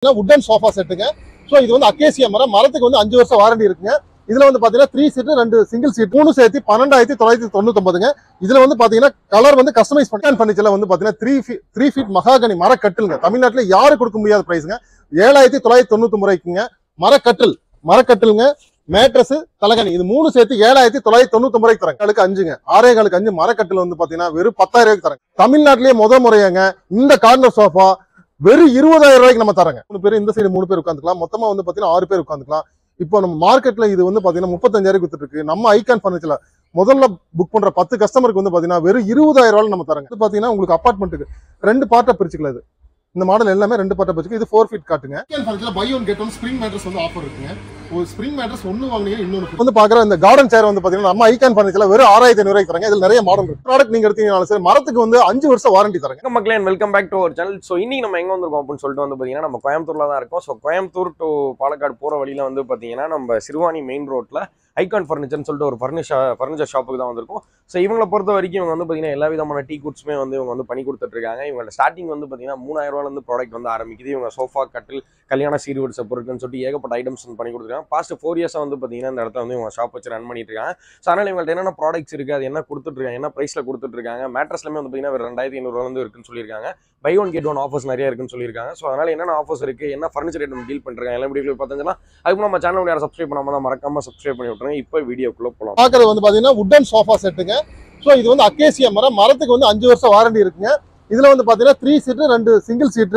வுடன் sofa செட்டுங்க. So இது வந்து அக்கேசியா மரம், மரத்துக்கு வந்து 5 வருஷம் வாரண்டி இருக்குங்க. இதுல வந்து பாத்தீங்கன்னா 3 சீட் 2 சிங்கிள் சீட் 3 சேர்த்து 12,999ங்க. இதுல வந்து பாத்தீங்கன்னா கலர் வந்து கஸ்டமைஸ் பண்ணி ஃபர்னிச்சர்ல வந்து பாத்தீங்கன்னா 3 ஃபீட் மகாகனி மரக்கட்டிலுங்க. தமிழ்நாட்டுல யாரும் கொடுக்க முடியாத பிரைஸ்ங்க. 7,999 ரூபாய்க்குங்க. மரக்கட்டிலுங்க, மேட்ரஸ், தலகணி இது 3 சேர்த்து 7,999 ரூபாய்க்கு தரேன். காலுக்கு 5ங்க, 6.5 மரக்கட்டில் வந்து பாத்தீங்கன்னா வெறும் 10,000 ரூபாய்க்கு தரேன். தமிழ்நாட்டிலேயே முறையாங்க இந்த கார்னர் சோஃபா வெறும் 20,000 ரூபாய்க்கு நம்ம தரங்க. 3 பேர் இந்த சைடு 3 பேர் உட்காந்துக்கலாம். மொத்தமா வந்து பாத்தீங்கன்னா 6 பேர் உட்காந்துக்கலாம். இப்போ நம்ம மார்க்கெட்ல இது வந்து பாத்தீங்கன்னா 35,000 வித்துட்டு இருக்கு. நம்ம ஐகான் ஃபர்னிச்சர்ல முதல்ல புக் பண்ற 10 கஸ்டமருக்கு வந்து பாத்தீங்கன்னா வெறும் 20,000 ரூபாய் நம்ம தரங்க. இது பாத்தீங்கன்னா உங்களுக்கு அபார்ட்மெண்ட்டுக்கு 2 பார்ட்டா பிரிச்சுக்கலாம். இது இந்த மாடல் எல்லாமே 2 பார்ட்டா பிரிச்சுக்கு. இது 4 ஃபீட் காட்டுங்க. ஐகான் ஃபர்னிச்சர்ல buy one get one spring mattress வந்து ஆஃபர் இருக்குங்க. ஒரு ஸ்ப்ரிங் மேட்ரஸ் ஒன்னு வாங்குனீங்க இன்னொரு வந்து பாக்குற இந்த கார்டன் சேர் வந்து பாத்தீங்கன்னா நம்ம ஐகான் ஃபர்னிச்சர்ல வெறும் 6,500 ரூபாய்க்கு தரங்க. இதுல நிறைய மாடல் இருக்கு. ப்ராடக்ட் நீங்க எடுத்தீங்கனாலும் சரி மரத்துக்கு வந்து 5 வருஷம் வாரண்டி தரங்க. மக்களே welcome back to our channel. So இன்னைக்கு நம்ம எங்க வந்திருக்கோம் அப்படின்னு சொல்லிட்டு வந்து பாத்தீங்கன்னா நம்ம கோயம்புத்தூர்ல தான் இருக்கோம். ஸோ கோயம்புத்தூர் டு பாலக்காடு போற வழியில வந்து பாத்தீங்கன்னா நம்ம சிறுவாணி மெயின் ரோட்ல ஐகான் ஃபர்னிச்சர்னு சொல்லிட்டு ஒரு ஃபர்னிச்சர் ஷாப்புக்கு தான் வந்திருக்கும். ஸோ இவங்களை பொறுத்த வரைக்கும் இவங்க வந்து பார்த்தீங்கன்னா எல்லா விதமான டீ குட்ஸுமே வந்து இவங்க வந்து பண்ணி கொடுத்துட்ருக்காங்க. இவங்க ஸ்டார்டிங் வந்து பார்த்தீங்கன்னா 3,000 ரூபாயிலிருந்து ப்ராடக்ட் வந்து ஆரம்பிக்குது. இவங்க சோஃபா, கட்டில், கல்யாண சீர்வரிசை பொருட்கள்னு சொல்லிட்டு ஏகப்பட்ட ஐட்டம்ஸ் வந்து பண்ணி கொடுத்துருக்காங்க. பாஸ்ட் 4 இயர்ஸாக வந்து பார்த்தீங்கன்னா இந்த இடத்துல வந்து இவங்க ஷாப் வச்சு ரன் பண்ணிட்டு இருக்காங்க. ஸோ அதனால் இவங்கள்ட்ட என்னென்ன ப்ராடக்ட்ஸ் இருக்குது, அது என்ன கொடுத்துட்ருக்காங்க, என்ன ப்ரைஸில் கொடுத்துட்ருக்காங்க. மேட்ரஸ்லேயுமே வந்து பார்த்தீங்கன்னா ஒரு 2,500 வந்து இருக்குன்னு சொல்லியிருக்காங்க. Buy one get one offers நிறைய இருக்குன்னு சொல்லியிருக்காங்க. ஸோ அதனால் என்னென்ன ஆஃபர்ஸ் இருக்குது, என்ன ஃபர்னிச்சர் ஐட்டம் டீல் பண்ணுறாங்க எல்லாம் வீடியோ பார்த்தீங்கன்னா அதுக்கு நம்ம சேனல் யாரும் சப்ஸ்கிரைப் பண்ணாமல் தான் மறக்காம சப்ஸ்கிரைப் பண்ணி விட்டுருங்க. இப்போ வீடியோக்குள்ள போகலாம். பார்க்கறது வந்து பாத்தீங்கன்னா வுடன் சோஃபா செட்டுங்க. ஸோ இது வந்து அக்கேசியா மரம், மரத்துக்கு வந்து 5 வருஷம் வாரண்டி இருக்குங்க. இதுல வந்து பாத்தீங்கன்னா 3 சீட் 2 சிங்கிள் சீட்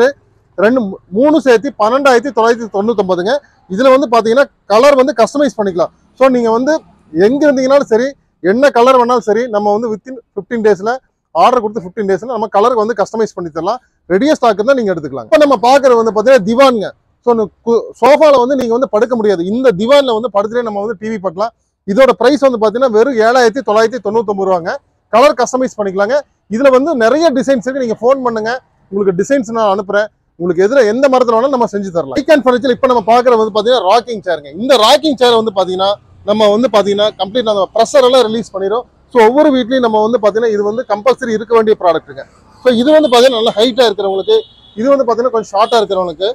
3 சேர்த்து 12,999ங்க. இதுல வந்து பாத்தீங்கன்னா கலர் வந்து கஸ்டமைஸ் பண்ணிக்கலாம். ஸோ நீங்க வந்து எங்க இருந்தீங்கனாலும் சரி, என்ன கலர் வேணாலும் சரி, நம்ம வந்து வித்தின் 15 டேஸ்ல ஆர்டர் கொடுத்து 15 டேஸ்ல நம்ம கலருக்கு வந்து கஸ்டமைஸ் பண்ணி தரலாம். ரெடியா ஸ்டாக் இருந்தா நீங்க எடுத்துக்கலாம். இப்போ நம்ம பாக்குறது வந்து பாத்தீங்கன்னா திவான்ங்க. ஸோ சோஃபால வந்து நீங்க வந்து படுக்க முடியாது. இந்த திவான்ல வந்து படுத்துட்டே நம்ம வந்து டிவி பார்க்கலாம். இதோட பிரைஸ் வந்து பாத்தீங்கன்னா வெறும் 7,999 ரூபாங்க. கலர் கஸ்டமைஸ் பண்ணிக்கலாங்க. இதுல வந்து நிறைய டிசைன்ஸ் இருக்கு. நீங்க ஃபோன் பண்ணுங்க, உங்களுக்கு டிசைன்ஸ் நான் அனுப்புறேன். உங்களுக்கு எதிர எந்த மரத்துல வேணாலும் நம்ம செஞ்சு தரலாம். ஐகான் ஃபர்னிச்சர் இப்போ நம்ம பாக்குறது வந்து பாத்தீங்கன்னா ராக்கிங் சேருங்க. இந்த ராக்கிங் சேர் வந்து பாத்தீங்கன்னா நம்ம வந்து பாத்தீங்கன்னா கம்ப்ளீட் அந்த ப்ரெஷர் எல்லாம் ரிலீஸ் பண்ணிடும். ஸோ ஒவ்வொரு வீட்லயும் நம்ம வந்து பாத்தீங்கன்னா இது வந்து கம்பல்சரி இருக்க வேண்டிய ப்ராடக்ட்டுங்க. ஸோ இது வந்து பாத்தீங்கன்னா நல்லா ஹைட்டா இருக்கிறவங்களுக்கு, இது வந்து பாத்தீங்கன்னா கொஞ்சம் ஷார்ட்டா இருக்கிறவங்களுக்கு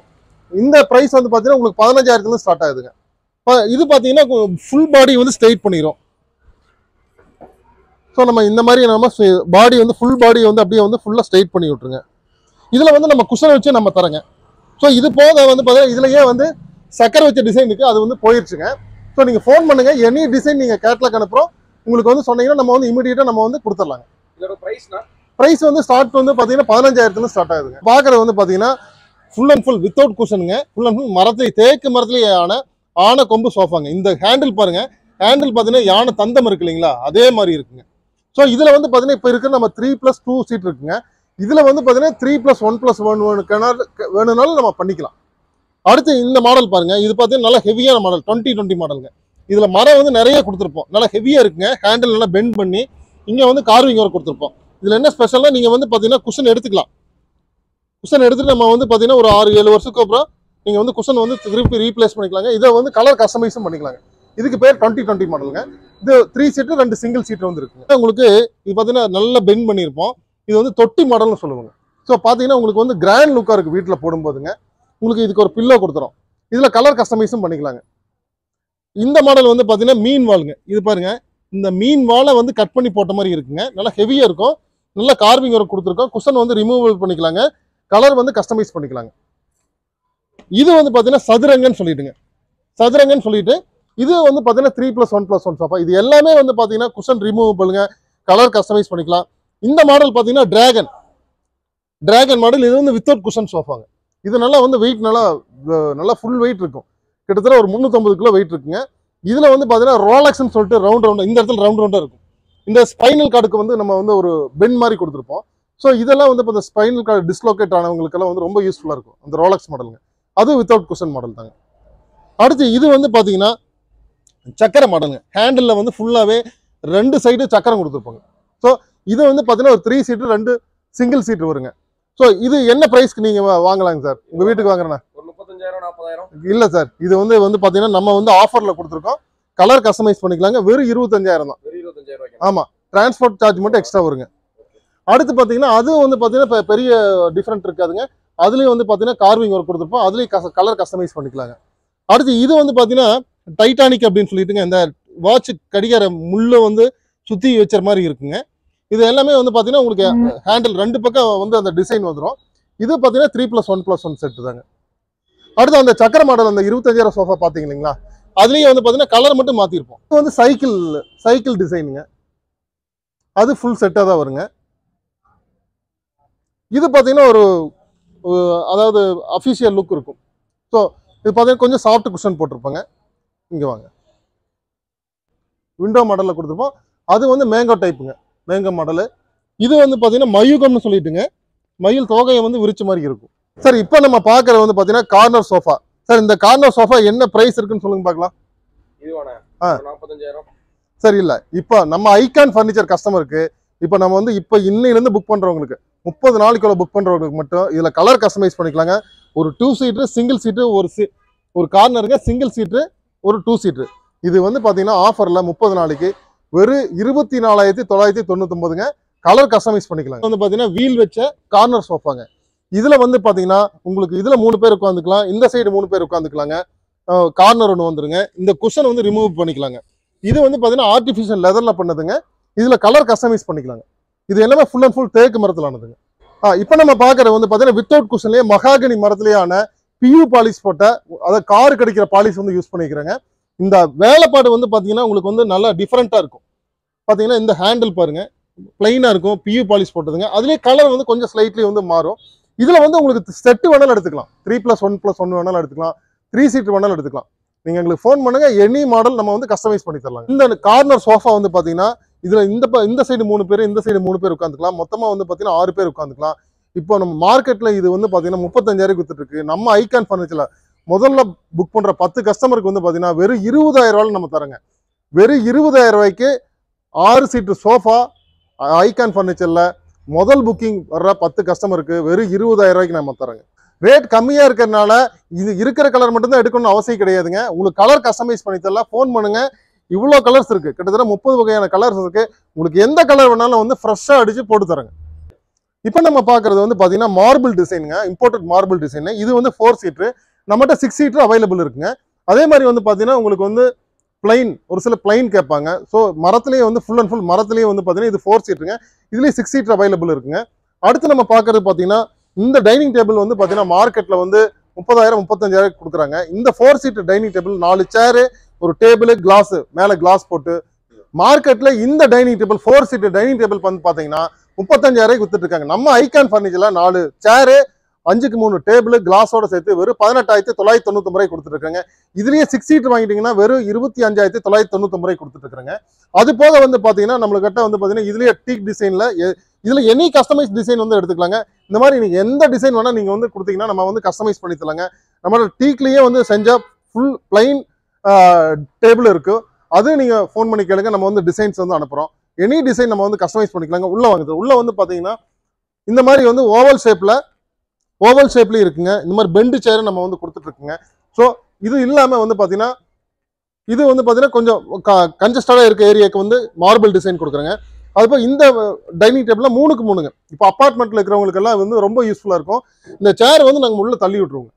இந்த பிரைஸ் வந்து பாத்தீங்கன்னா உங்களுக்கு 15,000 ஸ்டார்ட் ஆகுதுங்க. இது பாத்தீங்கன்னா ஃபுல் பாடி வந்து ஸ்ட்ரெயிட் பண்ணிடும். ஸோ நம்ம இந்த மாதிரி நம்ம பாடி வந்து ஃபுல் பாடி வந்து அப்படியே வந்து ஃபுல்லா ஸ்ட்ரெயிட் பண்ணி விட்டுருங்க. இதுல வந்து நம்ம குஷன் வச்சு நம்ம தரங்க. ஸோ இது போக வந்து பாத்தீங்கன்னா இதுலயே வந்து சக்கரை வச்ச டிசைன் இருக்கு, அது வந்து போயிருச்சுங்க. ஸோ நீங்க ஃபோன் பண்ணுங்க, எனி டிசைன் நீங்க கேட்லாக் அனுப்புறோம். உங்களுக்கு வந்து சொன்னீங்கன்னா நம்ம வந்து இமீடியட்டா நம்ம வந்து கொடுத்துடலாங்க. இதோட பிரைஸ் வந்து ஸ்டார்ட் வந்து பாத்தீங்கன்னா 15,000 ஸ்டார்ட் ஆகுதுங்க. பாக்குறது வந்து பாத்தீங்கன்னா ஃபுல் அண்ட் ஃபுல் வித்தவுட் குஷனுங்க. ஃபுல் அண்ட் ஃபுல் மரத்துல தேக்கு மரத்துலயே ஆன கொம்பு சோஃபாங்க. இந்த ஹேண்டில் பாருங்க, ஹேண்டில் பாத்தீங்கன்னா யானை தந்தம் இருக்கு இல்லைங்களா, அதே மாதிரி இருக்குங்க. ஸோ இதுல வந்து பாத்தீங்கன்னா இப்ப இருக்கிற நம்ம 3+2 சீட் இருக்குங்க. இதுல வந்து பாத்தீங்கன்னா 3+1+1 வேணும்னாலும் நம்ம பண்ணிக்கலாம். அடுத்து இந்த மாடல் பாருங்க, இது பாத்தீங்கன்னா நல்லா ஹெவியான மாடல் 2020 மாடலுங்க. இதுல மரம் வந்து நிறைய கொடுத்துருப்போம், நல்லா ஹெவியா இருக்குங்க. ஹேண்டில் நல்லா பெண்ட் பண்ணி இங்க வந்து கார்விங் ஒர்க் கொடுத்துருப்போம். இதுல என்ன ஸ்பெஷல்னா நீங்க வந்து பாத்தீங்கன்னா குஷன் எடுத்துக்கலாம். குஷன் எடுத்துட்டு நம்ம வந்து பாத்தீங்கன்னா ஒரு 6-7 வருஷத்துக்கு அப்புறம் நீங்க வந்து குஷன் வந்து திருப்பி ரீப்ளேஸ் பண்ணிக்கலாங்க. இதை வந்து கலர் கஸ்டமைஸும் பண்ணிக்கலாங்க. இதுக்கு பேர் 2020 மாடலுங்க. இது 3 சீட் 2 சிங்கிள் சீட் வந்து இருக்குங்க. உங்களுக்கு இது பாத்தீங்கன்னா நல்லா பெண்ட் பண்ணியிருப்போம். இது வந்து தொட்டி மாடல்னு சொல்லுவாங்க. ஸோ பாத்தீங்கன்னா உங்களுக்கு வந்து கிராண்ட் லுக்கா இருக்கு. வீட்டில் போடும்போதுங்க உங்களுக்கு இதுக்கு ஒரு பில்லோ கொடுத்துரும். இதுல கலர் கஸ்டமைஸும் பண்ணிக்கலாங்க. இந்த மாடல் வந்து பாத்தீங்கன்னா மீன் வாளுங்க. இது பாருங்க, இந்த மீன் வாழை வந்து கட் பண்ணி போட்ட மாதிரி இருக்குங்க. நல்லா ஹெவியா இருக்கும், நல்லா கார்விங் ஒர்க் கொடுத்துருக்கோம். குஷன் வந்து ரிமூவல் பண்ணிக்கலாங்க, கலர் வந்து கஸ்டமைஸ் பண்ணிக்கலாங்க. இது வந்து பாத்தீங்கன்னா சதுரங்கன்னு சொல்லிட்டு இது வந்து பாத்தீங்கன்னா 3+1+1 சோஃபா. இது எல்லாமே வந்து பாத்தீங்கன்னா குஷன் ரிமூவபிள்ங்க, கலர் கஸ்டமைஸ் பண்ணிக்கலாம். இந்த மாடல் பாத்தீங்கன்னா டிராகன் மாடல். இது வந்து வித்தவுட் குஷன் சோஃபாங்க. இது நல்லா வந்து வெயிட் நல்லா ஃபுல் வெயிட் இருக்கும். கிட்டத்தட்ட ஒரு 350 கிலோ வெயிட் இருக்குங்க. இதுல வந்து பாத்தீங்கன்னா ரோலக்ஸ்ன்னு சொல்லிட்டு ரவுண்ட் இந்த இடத்துல ரவுண்டா இருக்கும். இந்த ஸ்பைனல் கார்டுக்கு வந்து நம்ம வந்து ஒரு பென் மாதிரி கொடுத்துருப்போம். ஸோ இதெல்லாம் வந்து இப்போ ஸ்பைனல் கார்டு டிஸ்லோகேட் ஆனவங்களுக்கெல்லாம் வந்து ரொம்ப யூஸ்ஃபுல்லா இருக்கும் அந்த ரோலக்ஸ் மாடலுங்க. அது வித்தவுட் குஷன் மாடல் தாங்க. அடுத்து இது வந்து பாத்தீங்கன்னா சக்கரை மாடலுங்க. ஹேண்டில் வந்து ஃபுல்லாவே 2 சைடு சக்கரம் கொடுத்துருப்பாங்க. ஸோ இது வந்து பாத்தீங்கன்னா ஒரு 3 சீட் 2 சிங்கிள் சீட் வருங்க. ஸோ இது என்ன பிரைஸ்க்கு நீங்க வாங்கலாங்க சார்? உங்க வீட்டுக்கு வாங்குறேன்னா 35,000-40,000 இல்ல சார். இது வந்து பாத்தீங்கன்னா நம்ம வந்து ஆஃபர்ல கொடுத்துருக்கோம். கலர் கஸ்டமைஸ் பண்ணிக்கலாங்க. வெறும் 25,000 தான். 25,000. ஆமா, டிரான்ஸ்போர்ட் சார்ஜ் மட்டும் எக்ஸ்ட்ரா வருங்க. அடுத்து பாத்தீங்கன்னா அது வந்து பாத்தீங்கன்னா பெரிய டிஃபரெண்ட் இருக்காதுங்க. அதுலேயும் வந்து பார்த்தீங்கன்னா கார்விங் ஒர்க் கொடுத்துருப்போம். அதுலேயும் கலர் கஸ்டமைஸ் பண்ணிக்கலாங்க. அடுத்து இது வந்து பார்த்தீங்கன்னா டைட்டானிக் அப்படின்னு சொல்லிட்டுங்க, இந்த வாட்ச் கடிகார முள்ளை வந்து சுற்றி வச்ச மாதிரி இருக்குங்க. இது எல்லாமே வந்து பார்த்தீங்கன்னா உங்களுக்கு ஹேண்டில் 2 பக்கம் வந்து அந்த டிசைன் வந்துடும். இது பார்த்தீங்கன்னா 3+1+1 செட்டு தாங்க. அடுத்து அந்த சக்கர மாடல் அந்த 25,000 சோஃபா பார்த்தீங்க இல்லைங்களா, அதுலேயும் வந்து பார்த்தீங்கன்னா கலர் மட்டும் மாற்றிருப்போம். இது வந்து சைக்கிள் டிசைனுங்க, அது ஃபுல் செட்டாக தான் வருங்க. இது பார்த்தீங்கன்னா ஒரு அதாவது அஃபிஷியல் லுக் இருக்கும். ஸோ இது பார்த்தீங்கன்னா கொஞ்சம் சாஃப்ட் குஷன் போட்டிருப்பாங்க. இங்கே வாங்க, விண்டோ மாடலில் கொடுத்துருப்போம். அது வந்து மேங்கோ டைப்புங்க, மேங்கோ மாடலு. இது வந்து பார்த்தீங்கன்னா மயூகம்னு சொல்லிட்டுங்க, மயில் தோகையை வந்து விரிச்ச மாதிரி இருக்கும். சார் இப்போ நம்ம பார்க்குறது வந்து பார்த்தீங்கன்னா கார்னர் சோஃபா. சார் இந்த கார்னர் சோஃபா என்ன ப்ரைஸ் இருக்குன்னு சொல்லுங்க பார்க்கலாம். இதுவானே 45,000. சரி, இல்லை இப்போ நம்ம ஐகான் ஃபர்னிச்சர் கஸ்டமருக்கு இப்போ நம்ம வந்து இப்போ இன்னையிலேருந்து புக் பண்ணுறவங்களுக்கு 30 நாளைக்குள்ள புக் பண்ணுறவங்களுக்கு மட்டும் இதில் கலர் கஸ்டமைஸ் பண்ணிக்கலாங்க. ஒரு 2 சீட்ரு, சிங்கிள் சீட்டு, ஒரு கார்னருங்க, சிங்கிள் சீட்ரு, ஒரு 2 சீட்ரு. இது வந்து பார்த்தீங்கன்னா ஆஃபரில் 30 நாளைக்கு வெறும் 24,999ங்க. கலர் கஸ்டமைஸ் பண்ணிக்கலாம். வந்து பார்த்தீங்கன்னா வீல் வச்ச கார்னர் சோஃபாங்க. இதில் வந்து பார்த்தீங்கன்னா உங்களுக்கு இதில் 3 பேர் உட்காந்துக்கலாம், இந்த சைடு 3 பேர் உட்காந்துக்கலாங்க. கார்னர் ஒன்று வந்துருங்க. இந்த குஷன் வந்து ரிமூவ் பண்ணிக்கலாங்க. இது வந்து பார்த்தீங்கன்னா ஆர்டிஃபிஷியல் லெதரில் பண்ணதுங்க. இதில் கலர் கஸ்டமைஸ் பண்ணிக்கலாங்க. இது எல்லாமே ஃபுல் அண்ட் ஃபுல் தேக்கு மரத்தில் ஆனதுங்க. இப்போ நம்ம பார்க்குறது வந்து பார்த்தீங்கன்னா வித்தவுட் குஷன்லேயே மகாகனி மரத்துலேயான பியூ பாலிஷ் போட்ட, அதாவது கார் கிடைக்கிற பாலிஷ் வந்து யூஸ் பண்ணிக்கிறேங்க. இந்த வேலைப்பாடு வந்து பார்த்தீங்கன்னா உங்களுக்கு வந்து நல்லா டிஃப்ரெண்ட்டாக இருக்கும். பார்த்தீங்கன்னா இந்த ஹேண்டில் பாருங்க பிளைனாக இருக்கும், பியூ பாலிஷ் போட்டதுங்க. அதுலேயே கலர் வந்து கொஞ்சம் ஸ்லைட்லி வந்து மாறும். இதில் வந்து உங்களுக்கு செட்டு வேணாலும் எடுத்துக்கலாம், 3+1+1 வேணாலும் எடுத்துக்கலாம், 3 சீட் வேணாலும் எடுத்துக்கலாம். நீங்கள் எங்களுக்கு ஃபோன் பண்ணுங்க, எனி மாடல் நம்ம வந்து கஸ்டமைஸ் பண்ணி தரலாம். இந்த கார்னர் சோஃபா வந்து பார்த்தீங்கன்னா இதில் இந்த சைடு 3 பேர், இந்த சைடு 3 பேர் உட்காந்துக்கலாம். மொத்தமாக வந்து பார்த்தீங்கன்னா 6 பேர் உட்காந்துக்கலாம். இப்போ நம்ம மார்க்கெட்டில் இது வந்து பார்த்தீங்கன்னா 35,000 வித்துட்டு நம்ம ஐகான் ஃபர்னிச்சரில் முதல்ல புக் பண்ணுற 10 கஸ்டமருக்கு வந்து பார்த்தீங்கன்னா வெறும் 20,000 நம்ம தரங்க. வெறும் 20,000 6 சீட்டு சோஃபா ஐகான் ஃபர்னிச்சரில் முதல் புக்கிங் வர்ற 10 கஸ்டமருக்கு வெறும் 20,000 நம்ம தரங்க. ரேட் கம்மியாக இருக்கிறதுனால இது இருக்கிற கலர் மட்டும்தான் எடுக்கணும்னு அவசியம் கிடையாதுங்க. உங்களுக்கு கலர் கஸ்டமைஸ் பண்ணி தரலாம். ஃபோன் பண்ணுங்க. இவ்வளோ கலர்ஸ் இருக்குது, கிட்டத்தட்ட 30 வகையான கலர்ஸ் இருக்குது. உங்களுக்கு எந்த கலர் வேணாலும் வந்து ஃப்ரெஷ்ஷாக அடித்து போட்டு தரங்க. இப்போ நம்ம பார்க்குறது வந்து பார்த்தீங்கன்னா மார்பிள் டிசைனுங்க, இம்போர்ட்டட் மார்பிள் டிசைனு. இது வந்து 4 சீட்ரு, நம்மகிட்ட 6 சீட்ரு அவைலபிள் இருக்குங்க. அதே மாதிரி வந்து பார்த்தீங்கன்னா உங்களுக்கு வந்து பிளைன், ஒரு சில பிளைன் கேட்பாங்க. ஸோ மரத்துலேயே வந்து ஃபுல் அண்ட் ஃபுல் மரத்துலேயே வந்து பார்த்தீங்கன்னா இது 4 சீட்டுங்க. இதுலேயே 6 சீட்ரு அவைலபிள் இருக்குங்க. அடுத்து நம்ம பார்க்குறது பார்த்தீங்கன்னா இந்த டைனிங் டேபிள் வந்து பார்த்தீங்கன்னா மார்க்கெட்டில் வந்து 30,000 35,000 கொடுக்குறாங்க. இந்த 4 சீட் டைனிங் டேபிள் 4 சேரு, ஒரு டேபிள், கிளாஸ், மேலே கிளாஸ் போட்டு மார்க்கெட்டில் இந்த dining table 4 seat dining table வந்து பார்த்தீங்கன்னா 35,000 வித்துட்டு இருக்காங்க. நம்ம ஐகான் ஃபர்னிச்சரில் 4 சேரு, 5க்கு 3 டேபிள், கிளாஸோட சேர்த்து வெறும் 18,999 கொடுத்துட்டு இருக்காங்க. இதுலேயே 6 சீட் வாங்கிட்டீங்கன்னா வெறும் 25,999 கொடுத்துட்டு இருக்காங்க. அது போக வந்து பார்த்தீங்கன்னா நம்மளுக்கிட்ட வந்து பார்த்தீங்கன்னா இதுலேயே டீக் டிசைனில் இதில் எனி கஸ்டமைஸ் டிசைன் வந்து எடுத்துக்கலாங்க. இந்த மாதிரி நீங்கள் எந்த டிசைன் வேணால் நீங்கள் வந்து கொடுத்தீங்கன்னா நம்ம வந்து கஸ்டமைஸ் பண்ணி தரலாங்க. நம்மளோட டீக்லேயே வந்து செஞ்சால் ஃபுல் பிளைன் டேபிள் இருக்குது. அது நீங்கள் ஃபோன் பண்ணி கேளுங்க, நம்ம வந்து டிசைன்ஸ் வந்து அனுப்புகிறோம். எனி டிசைன் நம்ம வந்து கஸ்டமைஸ் பண்ணிக்கலாங்க. உள்ளே வாங்குது, உள்ளே வந்து பார்த்தீங்கன்னா இந்த மாதிரி வந்து ஓவல் ஷேப்லேயும் இருக்குங்க. இந்த மாதிரி பெண்டு சேர் நம்ம வந்து கொடுத்துட்ருக்குங்க. ஸோ இது இல்லாமல் வந்து பார்த்தீங்கன்னா இது வந்து பார்த்தீங்கன்னா கொஞ்சம் கன்ஜஸ்டடாக இருக்க ஏரியாவுக்கு வந்து மார்பிள் டிசைன் கொடுக்குறேங்க. அதுபோல் இந்த டைனிங் டேபிளில் 3க்கு 3ங்க. இப்போ அப்பார்ட்மெண்ட்டில் இருக்கிறவங்களுக்கெல்லாம் வந்து ரொம்ப யூஸ்ஃபுல்லாக இருக்கும். இந்த சேர் வந்து நாங்கள் உள்ளே தள்ளி விட்ருவோங்க.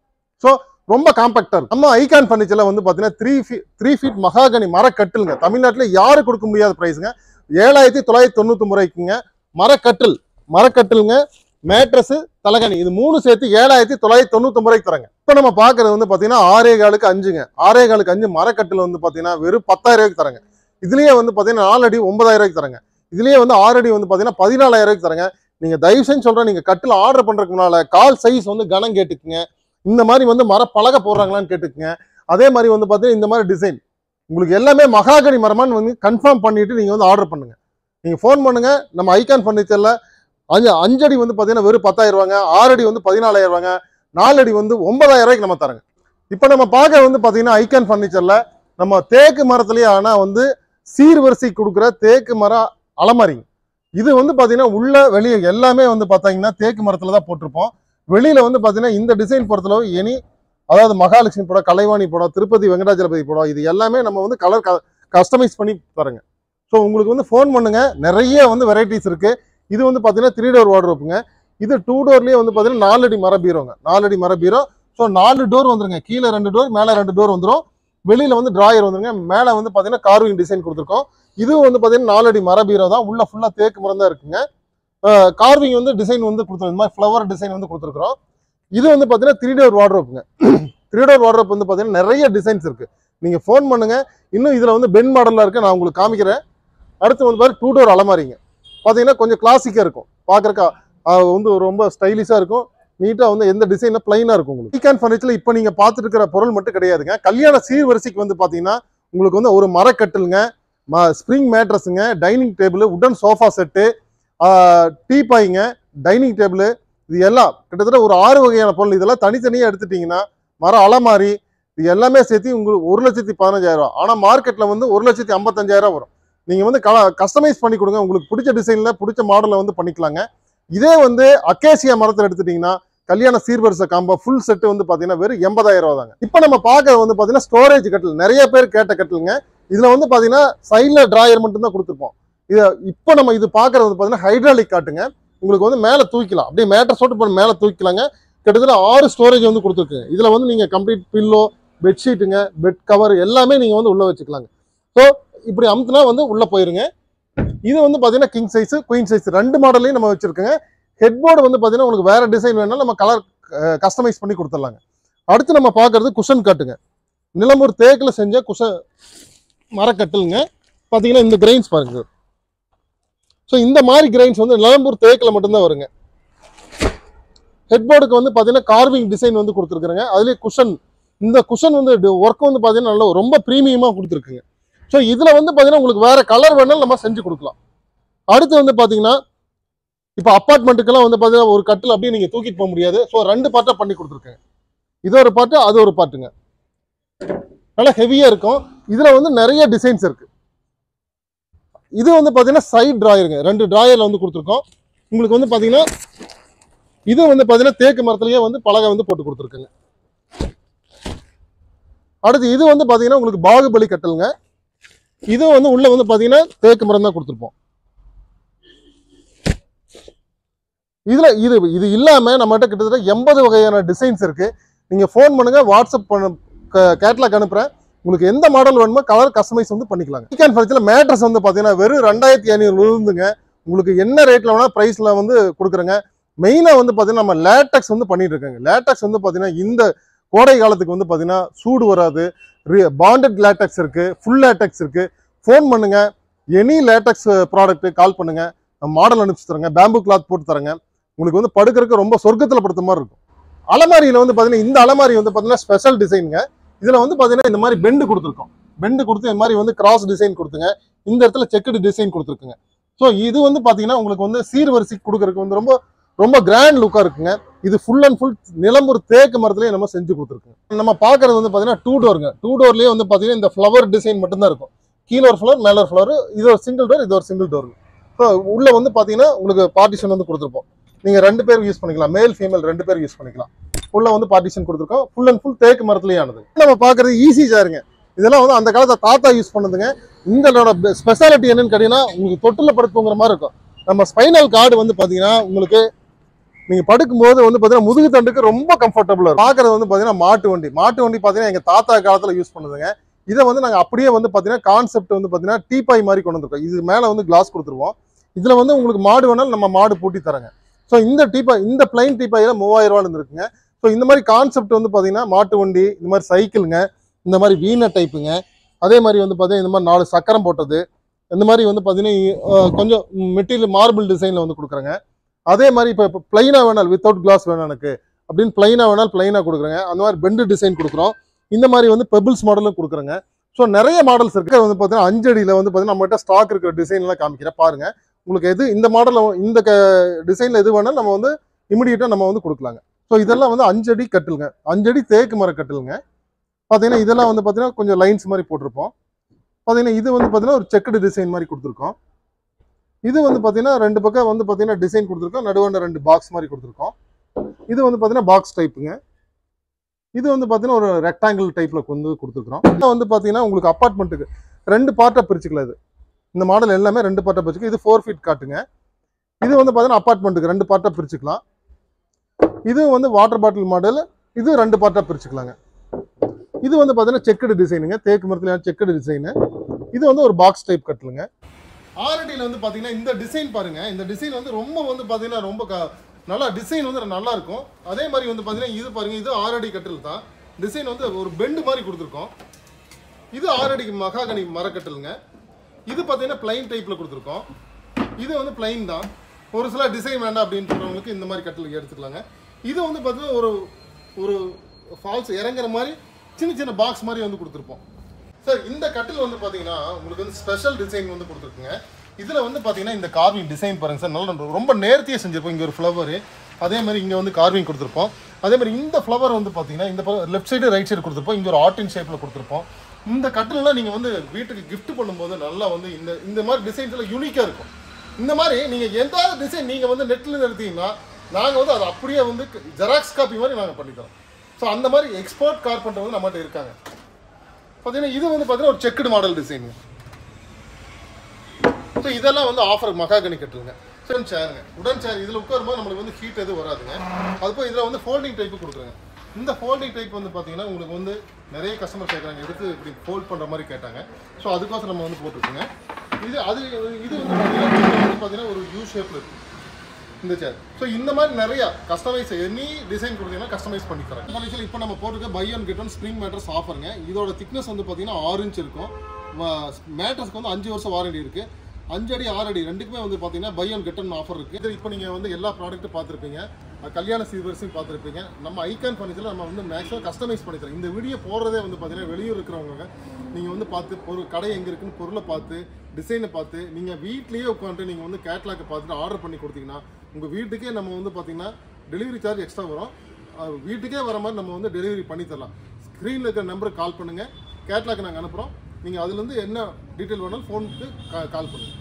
ஸோ ரொம்ப காம்பாக்டாக இருக்கும். நம்ம ஐகான் ஃபர்னிச்சரில் வந்து பார்த்தீங்கன்னா 3 ஃபீட் மகாகனி மரக்கட்டிலுங்க. தமிழ்நாட்டில் யாரும் கொடுக்க முடியாத ப்ரைஸுங்க. 7,999 மரக்கட்டிலுங்க. மேட்ரஸ், தலகாணி, இது 3 சேர்த்து 7,999 தராங்க. இப்போ நம்ம பார்க்கறது வந்து பார்த்தீங்கன்னா 6.25க்கு 5ங்க. 6.25க்கு 5 மரக்கட்டில் வந்து பார்த்தீங்கன்னா வெறும் 10,000 தராங்க. இதுலேயே வந்து பார்த்தீங்கன்னா 4 அடி 9,000 தராங்க. இதுலேயே வந்து 6 அடி வந்து பார்த்தீங்கன்னா 14,000 தராங்க. நீங்கள் தயவு செஞ்சு சொல்கிறேன், நீங்கள் கட்டில் ஆர்டர் பண்ணுறதுக்கு முன்னால் கால் சைஸ் வந்து கனம் கேட்டுக்குங்க. இந்த மாதிரி வந்து பலகை போடுறாங்களான்னு கேட்டுக்குங்க. அதே மாதிரி வந்து பார்த்தீங்கன்னா இந்த மாதிரி டிசைன் உங்களுக்கு எல்லாமே மகாகனி மரமான்னு வந்து கன்ஃபார்ம் பண்ணிட்டு நீங்கள் வந்து ஆர்டர் பண்ணுங்க. நீங்கள் ஃபோன் பண்ணுங்க. நம்ம ஐகான் ஃபர்னிச்சரில் 5 அடி வந்து பார்த்தீங்கன்னா வெறும் 10,000, 6 அடி வந்து 14,000, 4 அடி வந்து 9,000 நம்ம தரங்க. இப்போ நம்ம பார்க்க வந்து பார்த்தீங்கன்னா ஐகான் ஃபர்னிச்சரில் நம்ம தேக்கு மரத்துலேயே ஆனால் வந்து சீர்வரிசை கொடுக்குற தேக்கு மர அலமாரிங்க. இது வந்து பார்த்தீங்கன்னா உள்ள வெளியே எல்லாமே வந்து பார்த்தீங்கன்னா தேக்கு மரத்தில் தான் போட்டிருப்போம். வெளியில் வந்து பார்த்தீங்கன்னா இந்த டிசைன் பொறுத்தளவு அதாவது மகாலட்சுமி படம், கலைவாணி படம், திருப்பதி வெங்கடாஜலபதி படம், இது எல்லாமே நம்ம வந்து கலர் கஸ்டமைஸ் பண்ணி தரங்க. ஸோ உங்களுக்கு வந்து ஃபோன் பண்ணுங்க. நிறைய வந்து வெரைட்டிஸ் இருக்குது. இது வந்து பார்த்தீங்கன்னா 3 டோர் வார்ட்ரோப்புங்க. இது 2 டோர்லயே வந்து பாத்தீங்கன்னா 4 அடி மர பீரோங்க, 4 அடி மர பீரோ. ஸோ 4 டோர் வந்துருங்க, கீழே 2 டோர் மேல 2 டோர் வந்துடும், வெளியில வந்து டிராயர் வந்துருங்க, மேல வந்து பாத்தீங்கன்னா கார்விங் டிசைன் கொடுத்துருக்கோம். இது வந்து பாத்தீங்கன்னா 4 அடி மர பீரோ தான், உள்ள ஃபுல்லா தேக்கு மரம் தான் இருக்குங்க. கார்விங் வந்து டிசைன் வந்து கொடுத்துருக்கோம், இந்த மாதிரி ஃப்ளவர் டிசைன் வந்து கொடுத்துருக்கோம். இது வந்து பாத்தீங்கன்னா 3 டோர் வார்ட்ரோப்புங்க. 3 டோர் வார்ட்ரோப் வந்து பாத்தீங்கன்னா நிறைய டிசைன்ஸ் இருக்கு, நீங்க ஃபோன் பண்ணுங்க. இன்னும் இதுல வந்து பென் மாடல்ல இருக்கு, நான் உங்களுக்கு காமிக்கிறேன். அடுத்து வந்து பாரு 2 டோர் அலமாரிங்க, பாத்தீங்கன்னா கொஞ்சம் கிளாசிக்கா இருக்கும், பாக்குறக்கா வந்து ரொம்ப ஸ்டைலிஷா இருக்கும், நீட்டா வந்து எந்த டிசைன்ல பிளைனா இருக்கும். உங்களுக்கு வீக்கெண்ட் ஃபர்னிச்சர்ல இப்போ நீங்க பார்த்துட்டு இருக்கிற பொருள் மட்டும் கிடையாதுங்க, கல்யாண சீர்வரிசைக்கு வந்து பாத்தீங்கன்னா உங்களுக்கு வந்து ஒரு மரக்கட்டிலுங்க, ஸ்ப்ரிங் மேட்ரஸுங்க, டைனிங் டேபிள், உடன் சோஃபா செட்டு, டீபாய்ங்க, டைனிங் டேபிள், இது எல்லாம் கிட்டத்தட்ட ஒரு 6 வகையான பொருள். இதெல்லாம் தனித்தனியா எடுத்துட்டீங்கன்னா மர அலமாரி இது எல்லாமே சேர்த்து உங்களுக்கு 1,15,000. ஆனா மார்க்கெட்ல வந்து 1,55,000 வரும். நீங்க வந்து கஸ்டமைஸ் பண்ணி கொடுங்க, உங்களுக்கு பிடிச்ச டிசைன்ல பிடிச்ச மாடல்ல வந்து பண்ணிக்கலாங்க. இதே வந்து அக்கேசியா மரத்தில் எடுத்துட்டீங்கன்னா கல்யாண சீர்வரிசை காம்போ ஃபுல் செட் வந்து பாத்தீங்கன்னா வெறும் 80,000 தாங்க. இப்போ நம்ம பார்க்க வந்து பாத்தீங்கன்னா ஸ்டோரேஜ் கட்டில், நிறைய பேர் கேட்ட கட்டிலுங்க. இதுல வந்து பாத்தீங்கன்னா சைட்ல டிராயர் மட்டும் தான் கொடுத்துருப்போம். இது இப்போ நம்ம இது பார்க்கறது வந்து பாத்தீங்கன்னா ஹைட்ராலிக் காட்டுங்க, உங்களுக்கு வந்து மேல தூக்கிக்கலாம், அப்படியே மேட்ரஸ் போட்டு பண்ணி மேல தூக்கிக்கலாங்க. கிட்டத்தட்ட 6 ஸ்டோரேஜ் வந்து கொடுத்துருக்கு. இதுல வந்து நீங்க கம்ப்ளீட் பில்லோ, பெட்ஷீட்டுங்க, பெட் கவர் எல்லாமே நீங்க வந்து உள்ள வச்சுக்கலாங்க. ஸோ இப்படி அமுத்துனா வந்து உள்ள போயிருங்க. இது வந்து பாத்தீங்கன்னா கிங் சைஸ், குயின் சைஸ் 2 மாடலையும் நம்ம வச்சிருக்கோங்க. ஹெட் போர்டு வந்து பாத்தீங்கன்னா உங்களுக்கு வேற டிசைன் வேணாலும் நம்ம கலர் கஸ்டமைஸ் பண்ணி கொடுத்துடலாங்க. அடுத்து நம்ம பார்க்கறது குஷன் காட்டுங்க, நிலம்பூர் தேக்கில் செஞ்ச மரக்கட்டிலுங்க. பாத்தீங்கன்னா இந்த கிரைன்ஸ் பாருங்க, ஸோ இந்த மாதிரி கிரைன்ஸ் வந்து நிலம்பூர் தேக்கில் மட்டும்தான் வருங்க. ஹெட் போர்டுக்கு வந்து பாத்தீங்கன்னா கார்விங் டிசைன் வந்து கொடுத்துருக்குறேங்க, அதுலேயே குஷன், இந்த குஷன் வந்து ஒர்க் வந்து பாத்தீங்கன்னா நல்ல ரொம்ப ப்ரீமியமா கொடுத்துருக்குங்க. ஸோ இதுல வந்து பாத்தீங்கன்னா உங்களுக்கு வேற கலர் வேணாலும் நம்ம செஞ்சு கொடுக்கலாம். அடுத்து வந்து பாத்தீங்கன்னா இப்போ அப்பார்ட்மெண்ட்டுக்கெல்லாம் வந்து பாத்தீங்கன்னா ஒரு கட்டில் அப்படியே நீங்க தூக்கிட்டு போக முடியாது, ஸோ 2 பார்ட்டா பண்ணி கொடுத்துருக்கேன். இது ஒரு பார்ட்டு, அது ஒரு பார்ட்டுங்க, நல்லா ஹெவியா இருக்கும். இதுல வந்து நிறைய டிசைன்ஸ் இருக்கு. இது வந்து பாத்தீங்கன்னா சைட் டிராயருங்க, 2 டிராயர்ல வந்து கொடுத்துருக்கோம். உங்களுக்கு வந்து பாத்தீங்கன்னா இது வந்து பாத்தீங்கன்னா தேக்கு மரத்திலேயே வந்து பலகை வந்து போட்டு கொடுத்துருக்குங்க. அடுத்து இது வந்து பாத்தீங்கன்னா உங்களுக்கு பாகுபலி கட்டலுங்க. இது வந்து உள்ள வந்து பாத்தீங்கன்னா தேக்கு மரம் தான் கொடுத்துருப்போம். இதுல இது இல்லாம நம்மகிட்ட கிட்டத்தட்ட 80 வகையான டிசைன்ஸ் இருக்கு. நீங்க ஃபோன் பண்ணுங்க, வாட்ஸ்அப் கேட்லாக் அனுப்புறேன், உங்களுக்கு எந்த மாடல் வேணுமோ கலர் கஸ்டமைஸ் வந்து பண்ணிக்கலாங்க. வீக்கெண்ட் ஃபர்னிச்சர்ல மேட்ரஸ் வந்து பாத்தீங்கன்னா வெறும் 2,500 இருந்துங்க, உங்களுக்கு என்ன ரேட்ல வேணா பிரைஸ்ல வந்து கொடுக்குறேங்க. மெயினா வந்து பாத்தீங்கன்னா நம்ம லேட்டக்ஸ் வந்து பண்ணிட்டு இருக்காங்க. லேட்டக்ஸ் வந்து பாத்தீங்கன்னா இந்த கோடை காலத்துக்கு வந்து பாத்தீங்கன்னா சூடு வராது, பாண்டட் லேட்டக்ஸ் இருக்கு, ஃபுல் லேட்டக்ஸ் இருக்கு. ஃபோன் பண்ணுங்க, எனி லேட்டக்ஸ் ப்ராடக்ட் கால் பண்ணுங்க, மாடல் அனுப்பிச்சு தரங்க, பேம்பு கிளாத் போட்டு தரங்க. உங்களுக்கு வந்து படுக்கிறதுக்கு ரொம்ப சொர்க்கத்தில் படுத்த மாதிரி இருக்கும். அலமாரியில் வந்து பார்த்தீங்கன்னா இந்த அலமாரி வந்து பார்த்தீங்கன்னா ஸ்பெஷல் டிசைனுங்க. இதில் வந்து பார்த்தீங்கன்னா இந்த மாதிரி பெண்டு கொடுத்துருக்கோம், பெண்டு கொடுத்து இந்த மாதிரி வந்து கிராஸ் டிசைன் கொடுத்துங்க, இந்த இடத்துல செக்குடு டிசைன் கொடுத்துருக்குங்க. ஸோ இது வந்து பார்த்தீங்கன்னா உங்களுக்கு வந்து சீர்வரிசை கொடுக்கறதுக்கு வந்து ரொம்ப ரொம்ப கிராண்ட் லுக்காக இருக்குங்க. இது ஃபுல் அண்ட் ஃபுல் நிலம்பூர் தேக்கு மரத்துலேயே நம்ம செஞ்சு கொடுத்துருக்கோம். நம்ம பார்க்கறது வந்து பார்த்தீங்கன்னா 2 டோருங்க. 2 டோர்லேயே வந்து பார்த்தீங்கன்னா இந்த ஃப்ளவர் டிசைன் மட்டும்தான் இருக்கும், கீழே ஒரு ஃப்ளவர் மேலே ஒரு ஃப்ளவர், இது ஒரு சிங்கிள் டோர், இது ஒரு சிங்கிள் டோர். ஸோ உள்ள வந்து பார்த்தீங்கன்னா உங்களுக்கு பார்ட்டிஷன் வந்து கொடுத்துருப்போம், நீங்க 2 பேர் யூஸ் பண்ணிக்கலாம், மேல் ஃபீமேல் 2 பேர் யூஸ் பண்ணிக்கலாம். உள்ள வந்து பார்ட்டிஷன் கொடுத்துருக்கோம், ஃபுல் அண்ட் ஃபுல் தேக்கு மரத்துலேயே ஆனது. நம்ம பார்க்கறது ஈஸி சேருங்க, இதெல்லாம் வந்து அந்த காலத்துல தாத்தா யூஸ் பண்ணதுங்க. இந்த ஸ்பெஷாலிட்டி என்னன்னு கேட்டீங்கன்னா உங்களுக்கு தொட்டில படுத்துங்கிற மாதிரி இருக்கும். நம்ம ஸ்பைனல் கார்டு வந்து பாத்தீங்கன்னா உங்களுக்கு நீங்க படுக்கும்போது வந்து பாத்தீங்கன்னா முதுகு தண்டுக்கு ரொம்ப கம்ஃபர்டபுளா இருக்கும். பார்க்கறது வந்து பாத்தீங்கன்னா மாட்டு வண்டி பாத்தீங்கன்னா எங்க தாத்தா காலத்துல யூஸ் பண்ணுதுங்க. இதை வந்து நாங்க அப்படியே வந்து பாத்தீங்கன்னா கான்செப்ட் வந்து பாத்தீங்கன்னா டீபாய் மாதிரி கொண்டு வந்திருக்கோம். இது மேல வந்து கிளாஸ் கொடுத்துருவோம், இதுல வந்து உங்களுக்கு மாடு வேணாலும் நம்ம மாடு பூட்டி தரங்க. ஸோ இந்த டீபாய், இந்த பிளைன் டீபாயில 3000 ரூபாய் இருக்குங்க. ஸோ இந்த மாதிரி கான்செப்ட் வந்து பாத்தீங்கன்னா மாட்டு வண்டி, இந்த மாதிரி சைக்கிளுங்க, இந்த மாதிரி வீண டைப்புங்க, அதே மாதிரி வந்து பாத்தீங்கன்னா இந்த மாதிரி 4 சக்கரம் போட்டது, இந்த மாதிரி வந்து பாத்தீங்கன்னா கொஞ்சம் மெட்டீரியல் மார்பிள் டிசைன்ல வந்து கொடுக்குறேங்க. அதே மாதிரி இப்போ பிளைனா வேணாலும் வித்தவுட் கிளாஸ் வேணும் எனக்கு அப்படின்னு பிளைனா வேணாலும் பிளைனா கொடுக்குறேங்க. அந்த மாதிரி பெண்டு டிசைன் கொடுக்குறோம். இந்த மாதிரி வந்து பெபிள்ஸ் மாடலும் கொடுக்குறேங்க. ஸோ நிறைய மாடல்ஸ் இருக்கு. வந்து பார்த்தீங்கன்னா 5 அடியில் வந்து பார்த்தீங்கன்னா நம்மகிட்ட ஸ்டாக் இருக்கிற டிசைன்லாம் காமிக்கிறேன் பாருங்க. உங்களுக்கு எது இந்த மாடலில் இந்த டிசைனில் எது வேணாலும் நம்ம வந்து இமிடியேட்டாக நம்ம வந்து கொடுக்கலாங்க. ஸோ இதெல்லாம் வந்து 5 அடி கட்டிலுங்க, 5 அடி தேக்கு மர கட்டிலுங்க. பார்த்தீங்கன்னா இதெல்லாம் வந்து பார்த்தீங்கன்னா கொஞ்சம் லைன்ஸ் மாதிரி போட்டிருப்போம். பார்த்தீங்கன்னா இது வந்து பார்த்தீங்கன்னா ஒரு செக்குடு டிசைன் மாதிரி கொடுத்துருக்கோம். இது வந்து பார்த்தீங்கன்னா 2 பக்கம் வந்து பார்த்தீங்கன்னா டிசைன் கொடுத்துருக்கோம், நடுவாண்ட 2 பாக்ஸ் மாதிரி கொடுத்துருக்கோம். இது வந்து பார்த்தீங்கன்னா பாக்ஸ் டைப்புங்க. இது வந்து பார்த்தீங்கன்னா ஒரு ரெக்டாங்கிள் டைப்பில் வந்து கொடுத்துருக்குறோம். இது வந்து பார்த்தீங்கன்னா உங்களுக்கு அப்பார்ட்மெண்ட்டுக்கு 2 பார்ட்டாக பிரிச்சுக்கலாம். இது இந்த மாடல் எல்லாமே 2 பார்ட்டாக பிரிச்சுக்கலாம். இது 4 ஃபீட் காட்டுங்க. இது வந்து பார்த்தீங்கன்னா அப்பார்ட்மெண்ட்டுக்கு 2 பார்ட்டாக பிரிச்சுக்கலாம். இது வந்து வாட்டர் பாட்டில் மாடல். இது 2 பார்ட்டாக பிரிச்சுக்கலாங்க. இது வந்து பார்த்தீங்கன்னா செக்குடு டிசைனுங்க, தேக்கு மரத்தில் செக்குடு டிசைனு. இது வந்து ஒரு பாக்ஸ் டைப் கட்டலுங்க. ஆரடியில் வந்து பார்த்தீங்கன்னா இந்த டிசைன் பாருங்க. இந்த டிசைன் வந்து ரொம்ப வந்து பார்த்தீங்கன்னா ரொம்ப நல்லா டிசைன் வந்து நல்லா இருக்கும். அதே மாதிரி வந்து பார்த்தீங்கன்னா இது பாருங்க, இது ஆரடி கட்டில் தான். டிசைன் வந்து ஒரு பெண்டு மாதிரி கொடுத்துருக்கோம். இது ஆரடிக்கு மகாகனி மரக்கட்டலுங்க. இது பார்த்தீங்கன்னா பிளைன் டைப்பில் கொடுத்துருக்கோம். இது வந்து பிளைன் தான். ஒரு சில டிசைன் வேண்டாம் அப்படின்னு சொல்கிறவங்களுக்கு இந்த மாதிரி கட்டில் எடுத்துக்கலாங்க. இது வந்து பார்த்தீங்கன்னா ஒரு ஃபால்ஸ் இறங்குற மாதிரி சின்ன சின்ன பாக்ஸ் மாதிரி வந்து கொடுத்துருப்போம். சார் இந்த கட்டில் வந்து பார்த்தீங்கன்னா உங்களுக்கு வந்து ஸ்பெஷல் டிசைன் வந்து கொடுத்துருக்குங்க. இதில் வந்து பார்த்தீங்கன்னா இந்த கார்விங் டிசைன் பாருங்கள் சார், நல்லா ரொம்ப நேர்த்தியாக செஞ்சுருப்போம். இங்கே ஒரு ஃப்ளவரு, அதே மாதிரி இங்கே வந்து கார்விங் கொடுத்துருப்போம். அதே மாதிரி இந்த ஃப்ளவர் வந்து பார்த்தீங்கன்னா இந்த லெஃப்ட் சைடு ரைட் சைடு கொடுத்துருப்போம். இங்கே ஒரு ஆர்டின் ஷேப்பில் கொடுத்துருப்போம். இந்த கட்டிலெலாம் நீங்கள் வந்து வீட்டுக்கு கிஃப்ட் பண்ணும்போது நல்லா வந்து இந்த மாதிரி டிசைன்ஸ் எல்லாம் யூனிக்காக இருக்கும். இந்த மாதிரி நீங்கள் எந்த டிசைன் நீங்கள் வந்து நெட்டில் எடுத்தீங்கன்னா நாங்கள் வந்து அதை அப்படியே வந்து ஜெராக்ஸ் காப்பி மாதிரி நாங்கள் பண்ணித்தரோம். ஸோ அந்த மாதிரி எக்ஸ்பர்ட் கார்பெண்டர் வந்து நம்மகிட்ட இருக்காங்க. பார்த்தீங்கன்னா இது வந்து பார்த்தீங்கன்னா ஒரு செக்குடு மாடல் டிசைனுங்க. ஸோ இதெல்லாம் வந்து ஆஃபர் மகாகனி கட்டுருங்க. உடன் சேருங்க, உடன் சேர். இதில் உட்காரும்போது நம்மளுக்கு வந்து ஹீட் எதுவும் வராதுங்க. அதுபோல் இதில் வந்து ஃபோல்டிங் டைப்பு கொடுக்குறேங்க. இந்த ஃபோல்டிங் டைப் வந்து பார்த்தீங்கன்னா உங்களுக்கு வந்து நிறைய கஸ்டமர் கேட்குறாங்க, எடுத்து இப்படி ஃபோல்ட் பண்ணுற மாதிரி கேட்டாங்க. ஸோ அதுக்கோசரம் நம்ம வந்து போட்டுருக்குங்க. இது வந்து பார்த்தீங்கன்னா ஒரு யூ ஷேப்பில் இருக்குது இந்த சேர். ஸோ இந்த மாதிரி நிறையா கஸ்டமைஸ் எனி டிசைன் கொடுத்தீங்கன்னா கஸ்டமைஸ் பண்ணி தரேன். இப்போ நம்ம போட்டுருக்க buy one get one spring mattress ஆஃபருங்க. இதோட திக்னஸ் வந்து பார்த்தீங்கன்னா 6 இன்ச் இருக்கும். மேட்ரஸ்க்கு வந்து 5 வருஷம் வாரண்டி இருக்குது. 5 அடி 6 அடி ரெண்டுக்குமே வந்து பார்த்தீங்கன்னா buy one get one offer இருக்குது. இது இப்போ நீங்கள் வந்து எல்லா ப்ராடக்ட்டும் பார்த்துருப்பீங்க, கல்யாண சீர்வரிசையும் பார்த்துருப்பீங்க. நம்ம ஐகான் ஃபர்னிச்சரில் நம்ம வந்து மேக்ஸிமம் கஸ்டமைஸ் பண்ணி தரோம். இந்த வீடியோ போடுறதே வந்து பார்த்தீங்கன்னா வெளியூர் இருக்கிறவங்க நீங்கள் வந்து பார்த்து கடை எங்கே இருக்குன்னு பொருளை பார்த்து டிசைனை பார்த்து நீங்கள் வீட்லேயே உட்காந்துட்டு நீங்கள் வந்து கேட்லாக்கை பார்த்துட்டு ஆர்டர் பண்ணி கொடுத்தீங்கன்னா உங்கள் வீட்டுக்கே நம்ம வந்து பார்த்தீங்கன்னா டெலிவரி சார்ஜ் எக்ஸ்ட்ரா வரும். வீட்டுக்கே வர மாதிரி நம்ம வந்து டெலிவரி பண்ணி தரலாம். ஸ்க்ரீனில் இருக்கிற நம்பருக்கு கால் பண்ணுங்கள், கேட்லாக் நாங்கள் அனுப்புகிறோம். நீங்கள் அதுலேருந்து என்ன டீட்டெயில் வேணாலும் ஃபோனுக்கு கால் பண்ணுங்கள்.